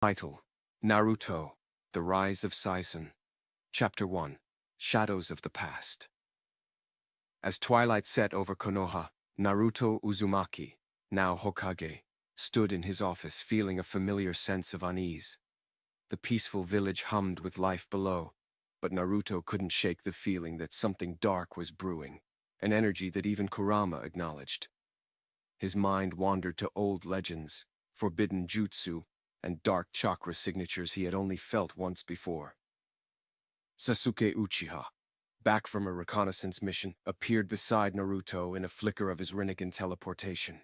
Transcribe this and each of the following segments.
Title: Naruto, The Rise of Saizon. Chapter 1, Shadows of the Past. As twilight set over Konoha, Naruto Uzumaki, now Hokage, stood in his office feeling a familiar sense of unease. The peaceful village hummed with life below, but Naruto couldn't shake the feeling that something dark was brewing, an energy that even Kurama acknowledged. His mind wandered to old legends, forbidden jutsu, and dark chakra signatures he had only felt once before. Sasuke Uchiha, back from a reconnaissance mission, appeared beside Naruto in a flicker of his Rinnegan teleportation.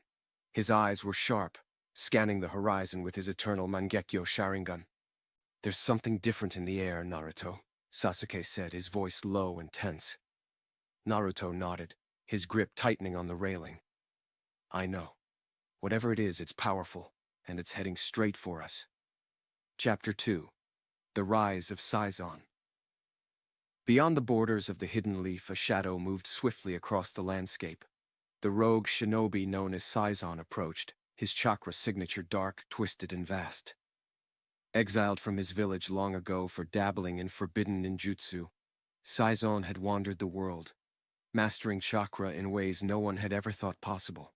His eyes were sharp, scanning the horizon with his eternal Mangekyo Sharingan. "There's something different in the air, Naruto," Sasuke said, his voice low and tense. Naruto nodded, his grip tightening on the railing. "I know. Whatever it is, it's powerful, and it's heading straight for us." Chapter 2, The Rise of Saizon. Beyond the borders of the hidden leaf, a shadow moved swiftly across the landscape. The rogue shinobi known as Saizon approached, his chakra signature dark, twisted, and vast. Exiled from his village long ago for dabbling in forbidden ninjutsu, Saizon had wandered the world, mastering chakra in ways no one had ever thought possible.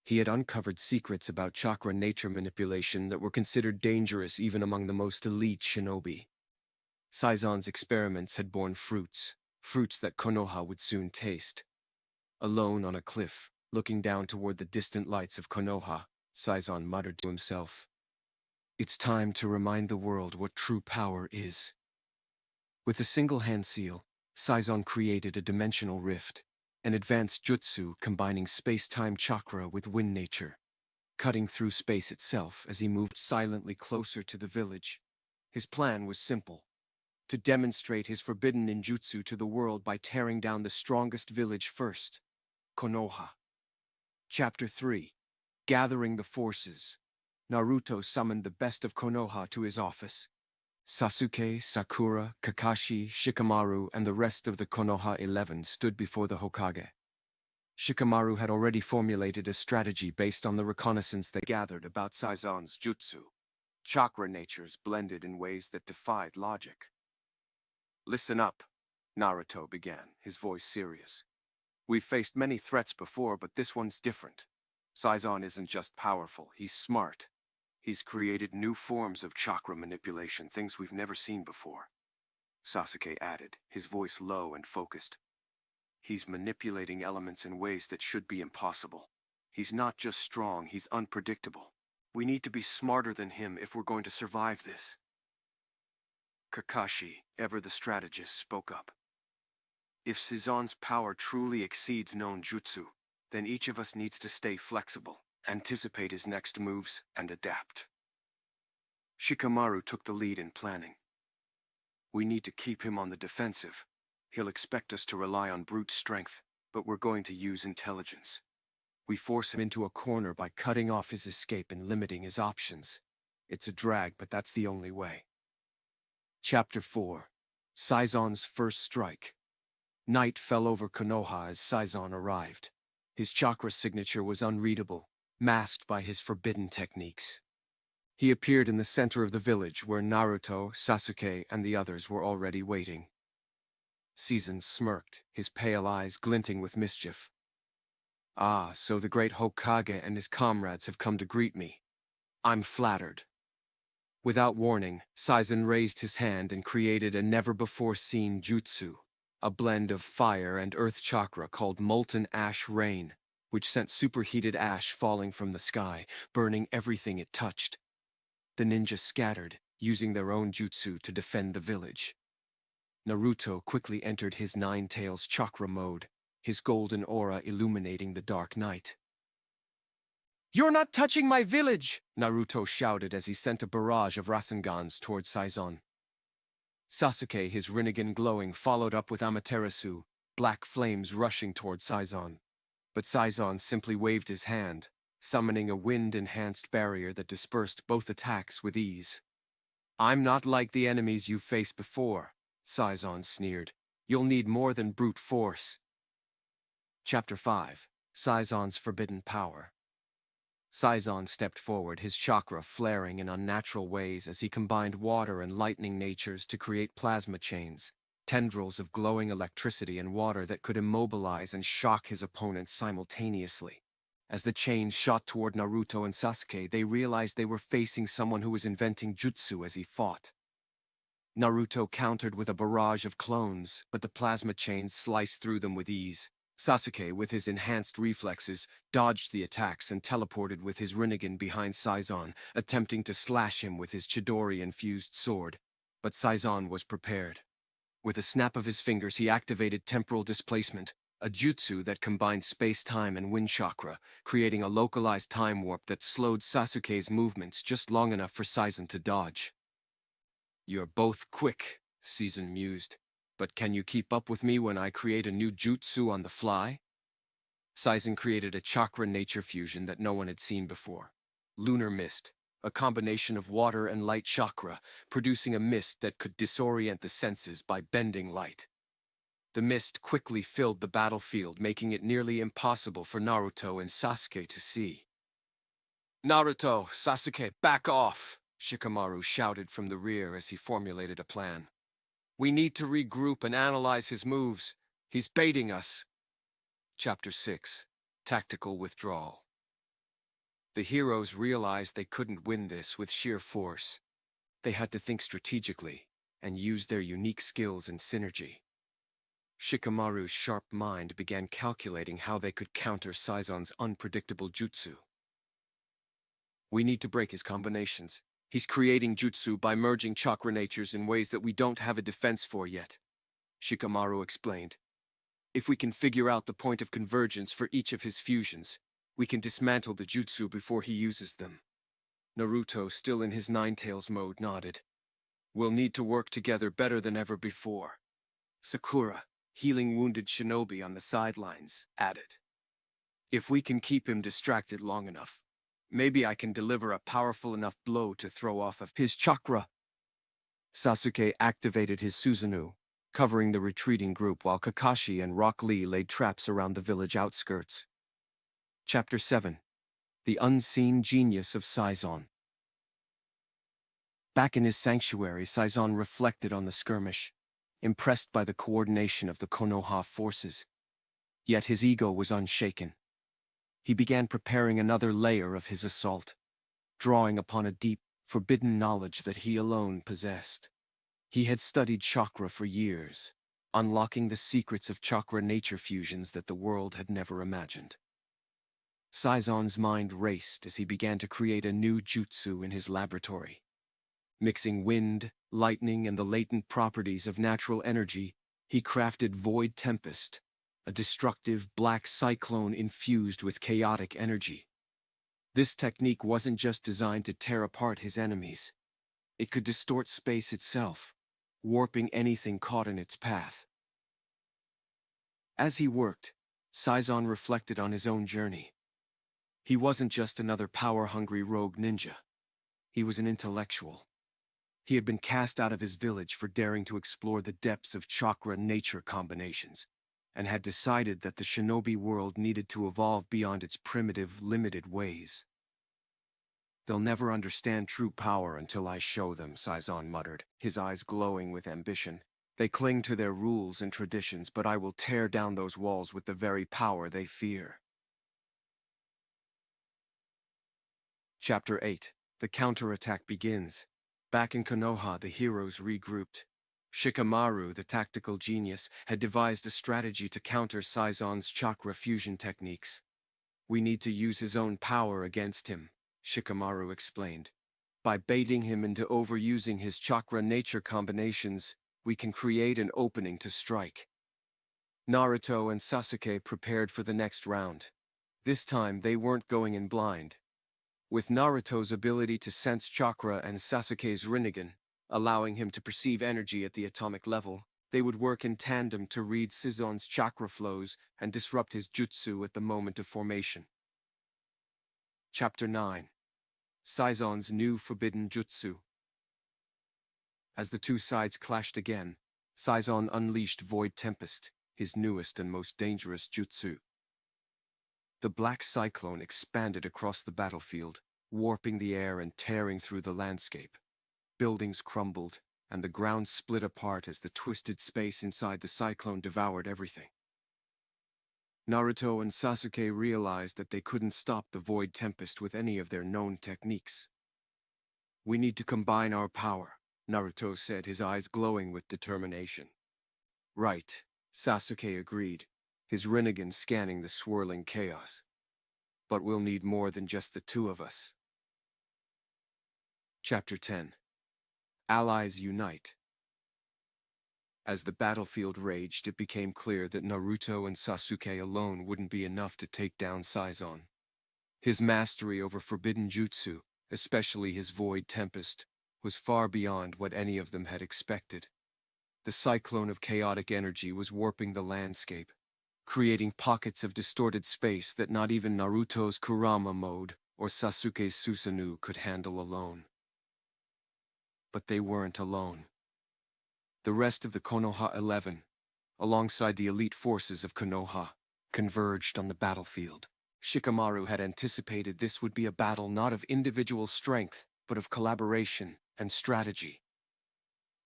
He had uncovered secrets about chakra nature manipulation that were considered dangerous even among the most elite shinobi. Saizon's experiments had borne fruits that Konoha would soon taste. Alone on a cliff, looking down toward the distant lights of Konoha, Saizon muttered to himself, "It's time to remind the world what true power is." With a single hand seal, Saizon created a dimensional rift, an advanced jutsu combining space-time chakra with wind nature, cutting through space itself as he moved silently closer to the village. His plan was simple: to demonstrate his forbidden ninjutsu to the world by tearing down the strongest village first, Konoha. Chapter 3, Gathering the Forces. Naruto summoned the best of Konoha to his office. Sasuke, Sakura, Kakashi, Shikamaru, and the rest of the Konoha 11 stood before the Hokage. Shikamaru had already formulated a strategy based on the reconnaissance they gathered about Saizon's jutsu. Chakra natures blended in ways that defied logic. "Listen up," Naruto began, his voice serious. "We've faced many threats before, but this one's different. Saizon isn't just powerful, he's smart. He's created new forms of chakra manipulation, things we've never seen before," Sasuke added, his voice low and focused. "He's manipulating elements in ways that should be impossible. He's not just strong, he's unpredictable. We need to be smarter than him if we're going to survive this." Kakashi, ever the strategist, spoke up. "If Saizon's power truly exceeds known jutsu, then each of us needs to stay flexible, anticipate his next moves, and adapt." Shikamaru took the lead in planning. "We need to keep him on the defensive. He'll expect us to rely on brute strength, but we're going to use intelligence. We force him into a corner by cutting off his escape and limiting his options. It's a drag, but that's the only way." Chapter 4, Saizon's First Strike. Night fell over Konoha as Saizon arrived. His chakra signature was unreadable, masked by his forbidden techniques. He appeared in the center of the village where Naruto, Sasuke, and the others were already waiting. Saizon smirked, his pale eyes glinting with mischief. "Ah, so the great Hokage and his comrades have come to greet me. I'm flattered." Without warning, Saizon raised his hand and created a never-before-seen jutsu, a blend of fire and earth chakra called Molten Ash Rain, which sent superheated ash falling from the sky, burning everything it touched. The ninjas scattered, using their own jutsu to defend the village. Naruto quickly entered his Nine Tails chakra mode, his golden aura illuminating the dark night. "You're not touching my village!" Naruto shouted as he sent a barrage of Rasengans toward Saizon. Sasuke, his Rinnegan glowing, followed up with Amaterasu, black flames rushing toward Saizon. But Saizon simply waved his hand, summoning a wind-enhanced barrier that dispersed both attacks with ease. "I'm not like the enemies you've faced before," Saizon sneered. "You'll need more than brute force." Chapter 5, Saizon's Forbidden Power. Saizon stepped forward, his chakra flaring in unnatural ways as he combined water and lightning natures to create plasma chains, tendrils of glowing electricity and water that could immobilize and shock his opponents simultaneously. As the chains shot toward Naruto and Sasuke, they realized they were facing someone who was inventing jutsu as he fought. Naruto countered with a barrage of clones, but the plasma chains sliced through them with ease. Sasuke, with his enhanced reflexes, dodged the attacks and teleported with his Rinnegan behind Saizon, attempting to slash him with his Chidori-infused sword. But Saizon was prepared. With a snap of his fingers, he activated temporal displacement, a jutsu that combined space-time and wind chakra, creating a localized time warp that slowed Sasuke's movements just long enough for Saizon to dodge. "You're both quick," Saizon mused. "But can you keep up with me when I create a new jutsu on the fly?" Saizon created a chakra nature fusion that no one had seen before. Lunar mist, a combination of water and light chakra, producing a mist that could disorient the senses by bending light. The mist quickly filled the battlefield, making it nearly impossible for Naruto and Sasuke to see. "Naruto, Sasuke, back off!" Shikamaru shouted from the rear as he formulated a plan. "We need to regroup and analyze his moves. He's baiting us." Chapter 6. Tactical Withdrawal. The heroes realized they couldn't win this with sheer force. They had to think strategically and use their unique skills and synergy. Shikamaru's sharp mind began calculating how they could counter Saizon's unpredictable jutsu. "We need to break his combinations. He's creating jutsu by merging chakra natures in ways that we don't have a defense for yet," Shikamaru explained. "If we can figure out the point of convergence for each of his fusions, we can dismantle the jutsu before he uses them." Naruto, still in his Ninetales mode, nodded. "We'll need to work together better than ever before." Sakura, healing wounded shinobi on the sidelines, added. "If we can keep him distracted long enough, maybe I can deliver a powerful enough blow to throw off of his chakra." Sasuke activated his Susanoo, covering the retreating group while Kakashi and Rock Lee laid traps around the village outskirts. Chapter 7. The Unseen Genius of Saizon. Back in his sanctuary, Saizon reflected on the skirmish, impressed by the coordination of the Konoha forces. Yet his ego was unshaken. He began preparing another layer of his assault, drawing upon a deep, forbidden knowledge that he alone possessed. He had studied chakra for years, unlocking the secrets of chakra nature fusions that the world had never imagined. Saizon's mind raced as he began to create a new jutsu in his laboratory. Mixing wind, lightning, and the latent properties of natural energy, he crafted Void Tempest, a destructive black cyclone infused with chaotic energy. This technique wasn't just designed to tear apart his enemies. It could distort space itself, warping anything caught in its path. As he worked, Saizon reflected on his own journey. He wasn't just another power-hungry rogue ninja. He was an intellectual. He had been cast out of his village for daring to explore the depths of chakra nature combinations, and had decided that the shinobi world needed to evolve beyond its primitive, limited ways. "They'll never understand true power until I show them," Saizon muttered, his eyes glowing with ambition. "They cling to their rules and traditions, but I will tear down those walls with the very power they fear." Chapter 8. The counterattack begins. Back in Konoha, the heroes regrouped. Shikamaru, the tactical genius, had devised a strategy to counter Saizon's chakra fusion techniques. "We need to use his own power against him," Shikamaru explained. "By baiting him into overusing his chakra nature combinations, we can create an opening to strike." Naruto and Sasuke prepared for the next round. This time, they weren't going in blind. With Naruto's ability to sense chakra and Sasuke's Rinnegan, allowing him to perceive energy at the atomic level, they would work in tandem to read Saizon's chakra flows and disrupt his jutsu at the moment of formation. Chapter 9. Saizon's New Forbidden Jutsu. As the two sides clashed again, Saizon unleashed Void Tempest, his newest and most dangerous jutsu. The black cyclone expanded across the battlefield, warping the air and tearing through the landscape. Buildings crumbled, and the ground split apart as the twisted space inside the cyclone devoured everything. Naruto and Sasuke realized that they couldn't stop the Void Tempest with any of their known techniques. "We need to combine our power," Naruto said, his eyes glowing with determination. "Right," Sasuke agreed, his Rinnegan scanning the swirling chaos. "But we'll need more than just the two of us." Chapter 10. Allies Unite. As the battlefield raged, it became clear that Naruto and Sasuke alone wouldn't be enough to take down Saizon. His mastery over forbidden jutsu, especially his Void Tempest, was far beyond what any of them had expected. The cyclone of chaotic energy was warping the landscape, creating pockets of distorted space that not even Naruto's Kurama mode or Sasuke's Susanoo could handle alone. But they weren't alone. The rest of the Konoha 11, alongside the elite forces of Konoha, converged on the battlefield. Shikamaru had anticipated this would be a battle not of individual strength, but of collaboration and strategy.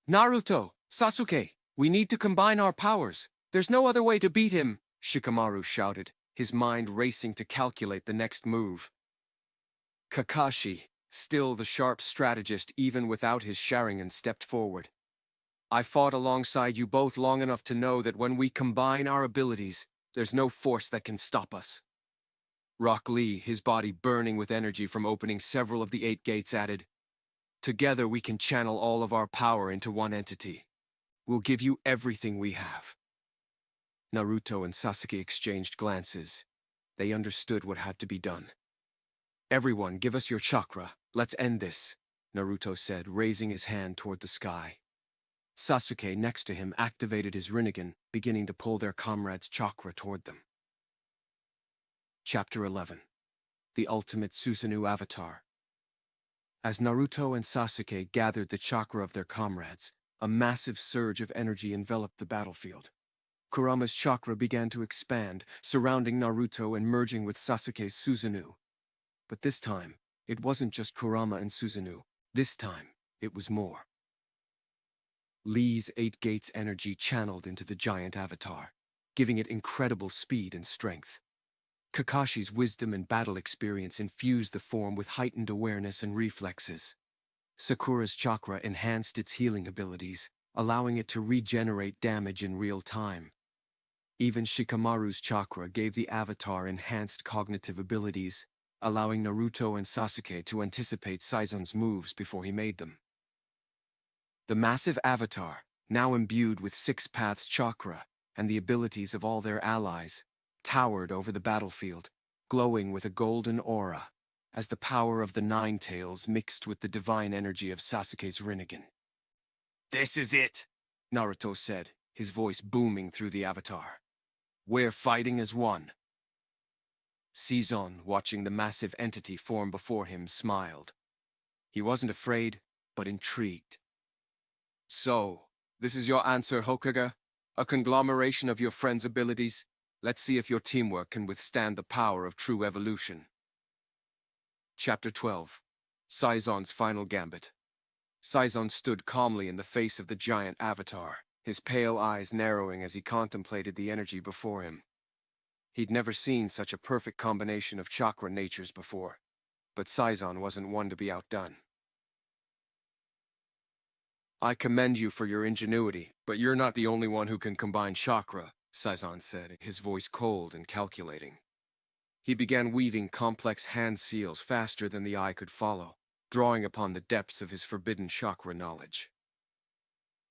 "Naruto! Sasuke! We need to combine our powers! There's no other way to beat him!" Shikamaru shouted, his mind racing to calculate the next move. Kakashi, still the sharp strategist even without his Sharingan, stepped forward. "I fought alongside you both long enough to know that when we combine our abilities, there's no force that can stop us." Rock Lee, his body burning with energy from opening several of the 8 gates, added, "Together we can channel all of our power into one entity. We'll give you everything we have." Naruto and Sasuke exchanged glances. They understood what had to be done. "Everyone, give us your chakra. Let's end this," Naruto said, raising his hand toward the sky. Sasuke, next to him, activated his Rinnegan, beginning to pull their comrade's chakra toward them. Chapter 11. The Ultimate Susanoo Avatar. As Naruto and Sasuke gathered the chakra of their comrades, a massive surge of energy enveloped the battlefield. Kurama's chakra began to expand, surrounding Naruto and merging with Sasuke's Susanoo. But this time, it wasn't just Kurama and Susanoo. This time, it was more. Lee's 8 gates energy channeled into the giant avatar, giving it incredible speed and strength. Kakashi's wisdom and battle experience infused the form with heightened awareness and reflexes. Sakura's chakra enhanced its healing abilities, allowing it to regenerate damage in real time. Even Shikamaru's chakra gave the avatar enhanced cognitive abilities, allowing Naruto and Sasuke to anticipate Saizon's moves before he made them. The massive avatar, now imbued with 6 paths chakra and the abilities of all their allies, towered over the battlefield, glowing with a golden aura, as the power of the 9 tails mixed with the divine energy of Sasuke's Rinnegan. "This is it," Naruto said, his voice booming through the avatar. "We're fighting as one." Saizon, watching the massive entity form before him, smiled. He wasn't afraid, but intrigued. "So, this is your answer, Hokage? A conglomeration of your friends' abilities? Let's see if your teamwork can withstand the power of true evolution." Chapter 12. Saizon's Final Gambit. Saizon stood calmly in the face of the giant avatar, his pale eyes narrowing as he contemplated the energy before him. He'd never seen such a perfect combination of chakra natures before, but Saizon wasn't one to be outdone. "I commend you for your ingenuity, but you're not the only one who can combine chakra," Saizon said, his voice cold and calculating. He began weaving complex hand seals faster than the eye could follow, drawing upon the depths of his forbidden chakra knowledge.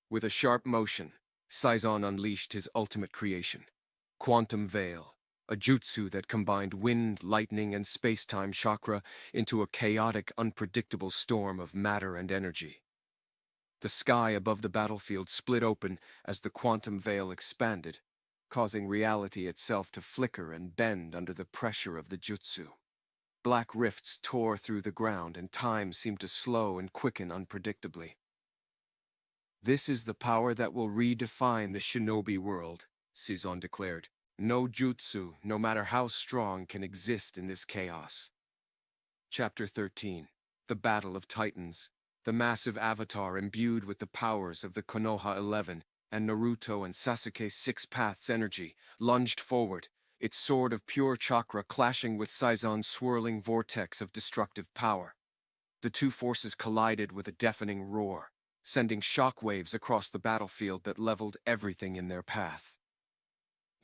With a sharp motion, Saizon unleashed his ultimate creation, Quantum Veil, a jutsu that combined wind, lightning, and space-time chakra into a chaotic, unpredictable storm of matter and energy. The sky above the battlefield split open as the quantum veil expanded, causing reality itself to flicker and bend under the pressure of the jutsu. Black rifts tore through the ground and time seemed to slow and quicken unpredictably. "This is the power that will redefine the shinobi world," Saizon declared, No jutsu, no matter how strong, can exist in this chaos. Chapter 13. The Battle of Titans. The massive avatar imbued with the powers of the Konoha 11 and Naruto and Sasuke's Six Paths energy lunged forward, its sword of pure chakra clashing with Saizon's swirling vortex of destructive power. The two forces collided with a deafening roar, sending shockwaves across the battlefield that leveled everything in their path.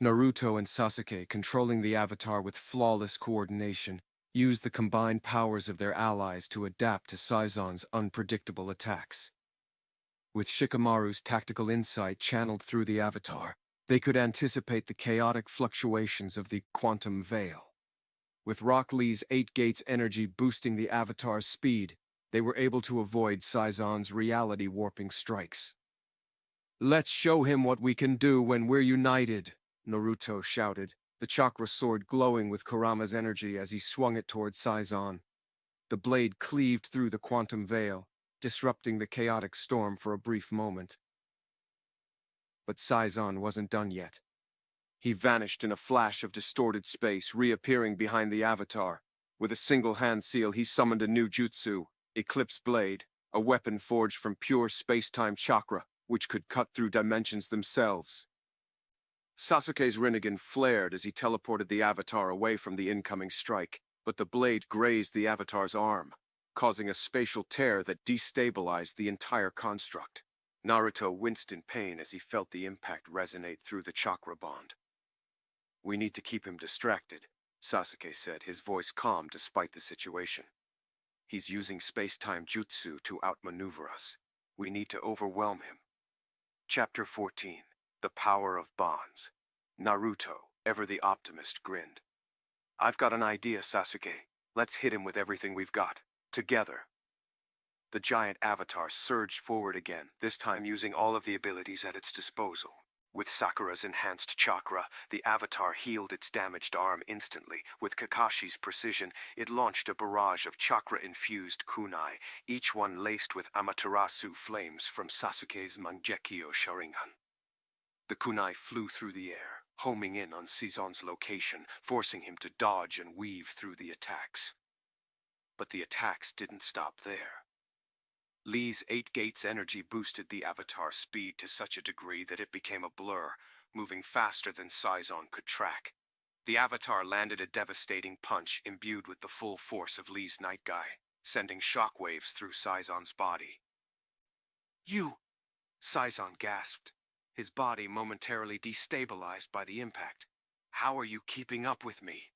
Naruto and Sasuke, controlling the avatar with flawless coordination, used the combined powers of their allies to adapt to Saizon's unpredictable attacks. With Shikamaru's tactical insight channeled through the avatar, they could anticipate the chaotic fluctuations of the quantum veil. With Rock Lee's 8 Gates energy boosting the avatar's speed, they were able to avoid Saizon's reality-warping strikes. "Let's show him what we can do when we're united," Naruto shouted, the chakra sword glowing with Kurama's energy as he swung it toward Saizon. The blade cleaved through the quantum veil, disrupting the chaotic storm for a brief moment. But Saizon wasn't done yet. He vanished in a flash of distorted space, reappearing behind the avatar. With a single hand seal, he summoned a new jutsu, Eclipse Blade, a weapon forged from pure space-time chakra, which could cut through dimensions themselves. Sasuke's Rinnegan flared as he teleported the avatar away from the incoming strike, but the blade grazed the avatar's arm, causing a spatial tear that destabilized the entire construct. Naruto winced in pain as he felt the impact resonate through the chakra bond. "We need to keep him distracted," Sasuke said, his voice calm despite the situation. "He's using space-time jutsu to outmaneuver us. We need to overwhelm him." Chapter 14. The Power of Bonds. Naruto, ever the optimist, grinned. "I've got an idea, Sasuke. Let's hit him with everything we've got. Together." The giant avatar surged forward again, this time using all of the abilities at its disposal. With Sakura's enhanced chakra, the avatar healed its damaged arm instantly. With Kakashi's precision, it launched a barrage of chakra-infused kunai, each one laced with Amaterasu flames from Sasuke's Mangekyo Sharingan. The kunai flew through the air, homing in on Saizon's location, forcing him to dodge and weave through the attacks. But the attacks didn't stop there. Lee's 8 Gates energy boosted the avatar's speed to such a degree that it became a blur, moving faster than Saizon could track. The avatar landed a devastating punch imbued with the full force of Lee's Night Guy, sending shockwaves through Saizon's body. "You!" Saizon gasped, his body momentarily destabilized by the impact. "How are you keeping up with me?"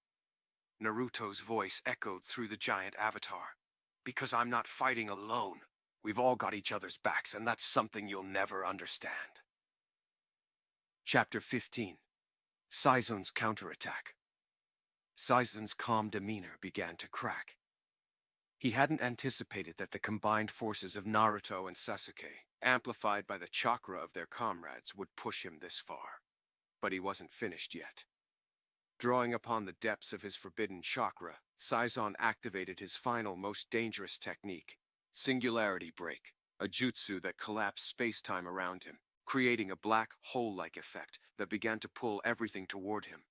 Naruto's voice echoed through the giant avatar. "Because I'm not fighting alone. We've all got each other's backs, and that's something you'll never understand." Chapter 15. Saizon's Counterattack. Saizon's calm demeanor began to crack. He hadn't anticipated that the combined forces of Naruto and Sasuke, amplified by the chakra of their comrades, would push him this far. But he wasn't finished yet. Drawing upon the depths of his forbidden chakra, Saizon activated his final, most dangerous technique, Singularity Break, a jutsu that collapsed space-time around him, creating a black hole-like effect that began to pull everything toward him.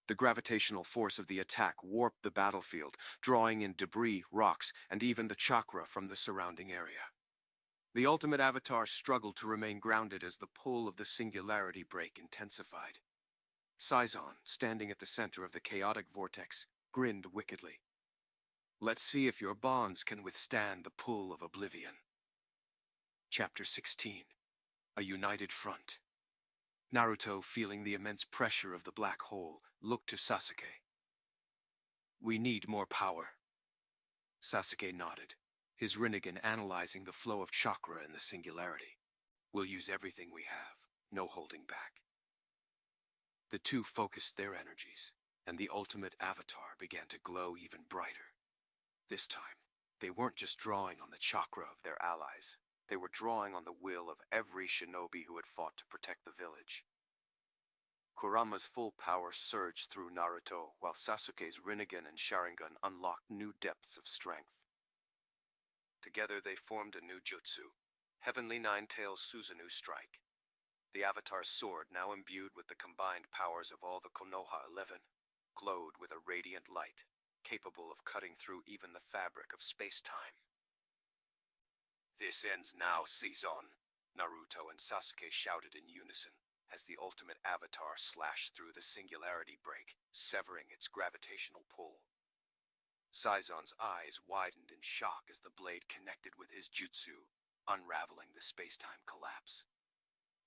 The gravitational force of the attack warped the battlefield, drawing in debris, rocks, and even the chakra from the surrounding area. The ultimate avatar struggled to remain grounded as the pull of the Singularity Break intensified. Saizon, standing at the center of the chaotic vortex, grinned wickedly. "Let's see if your bonds can withstand the pull of oblivion." Chapter 16. A United Front. Naruto, feeling the immense pressure of the black hole, looked to Sasuke. "We need more power." Sasuke nodded, his Rinnegan analyzing the flow of chakra in the singularity. "We'll use everything we have, no holding back." The two focused their energies, and the ultimate avatar began to glow even brighter. This time, they weren't just drawing on the chakra of their allies. They were drawing on the will of every shinobi who had fought to protect the village. Kurama's full power surged through Naruto, while Sasuke's Rinnegan and Sharingan unlocked new depths of strength. Together they formed a new jutsu, Heavenly Nine-Tails Susanoo Strike. The Avatar's sword, now imbued with the combined powers of all the Konoha 11, glowed with a radiant light, capable of cutting through even the fabric of space-time. "This ends now, Saizon," Naruto and Sasuke shouted in unison, as the ultimate Avatar slashed through the singularity break, severing its gravitational pull. Saizon's eyes widened in shock as the blade connected with his jutsu, unraveling the space-time collapse.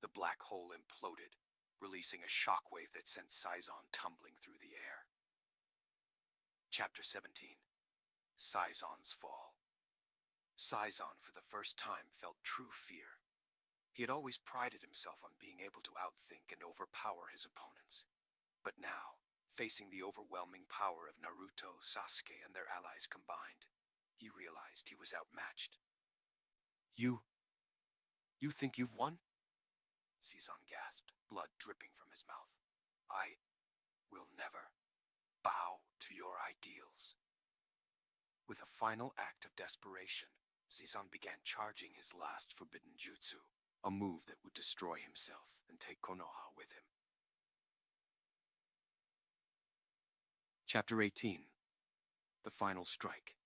The black hole imploded, releasing a shockwave that sent Saizon tumbling through the air. Chapter 17. Saizon's Fall. Saizon, for the first time, felt true fear. He had always prided himself on being able to outthink and overpower his opponents. But now, facing the overwhelming power of Naruto, Sasuke, and their allies combined, he realized he was outmatched. You think you've won?" Saizon gasped, blood dripping from his mouth. "I will never bow to your ideals." With a final act of desperation, Saizon began charging his last forbidden jutsu, a move that would destroy himself and take Konoha with him. Chapter 18. The Final Strike.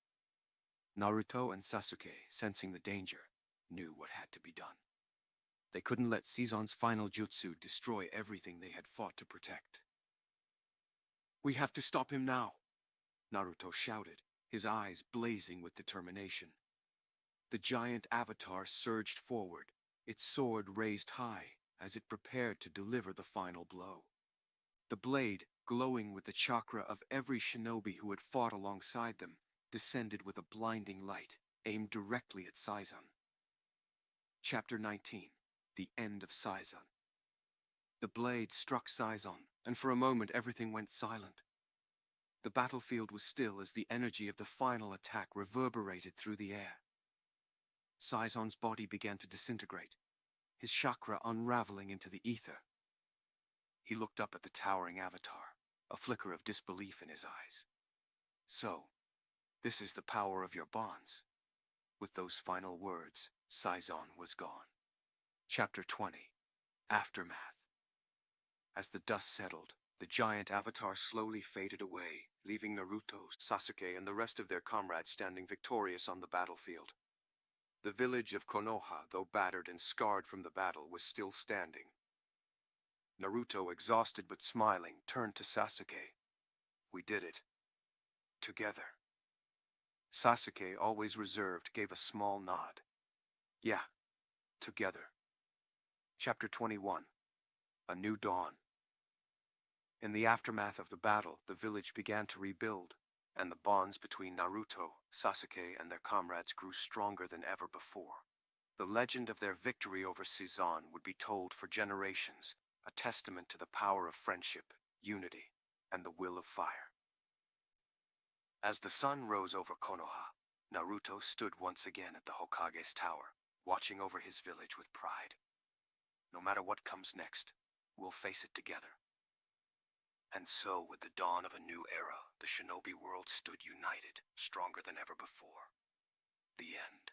Naruto and Sasuke, sensing the danger, knew what had to be done. They couldn't let Saizon's final jutsu destroy everything they had fought to protect. "We have to stop him now," Naruto shouted, his eyes blazing with determination. The giant Avatar surged forward, its sword raised high as it prepared to deliver the final blow. The blade, glowing with the chakra of every shinobi who had fought alongside them, descended with a blinding light, aimed directly at Saizon. Chapter 19. The End of Saizon. The blade struck Saizon, and for a moment everything went silent. The battlefield was still as the energy of the final attack reverberated through the air. Saizon's body began to disintegrate, his chakra unraveling into the ether. He looked up at the towering Avatar, a flicker of disbelief in his eyes. "So, this is the power of your bonds." With those final words, Saizon was gone. Chapter 20. Aftermath. As the dust settled, the giant Avatar slowly faded away, leaving Naruto, Sasuke, and the rest of their comrades standing victorious on the battlefield. The village of Konoha, though battered and scarred from the battle, was still standing. Naruto, exhausted but smiling, turned to Sasuke. "We did it. Together." Sasuke, always reserved, gave a small nod. "Yeah, together." Chapter 21. A New Dawn. In the aftermath of the battle, the village began to rebuild, and the bonds between Naruto, Sasuke, and their comrades grew stronger than ever before. The legend of their victory over Saizon would be told for generations, a testament to the power of friendship, unity, and the will of fire. As the sun rose over Konoha, Naruto stood once again at the Hokage's tower, watching over his village with pride. "No matter what comes next, we'll face it together." And so, with the dawn of a new era, the shinobi world stood united, stronger than ever before. The end.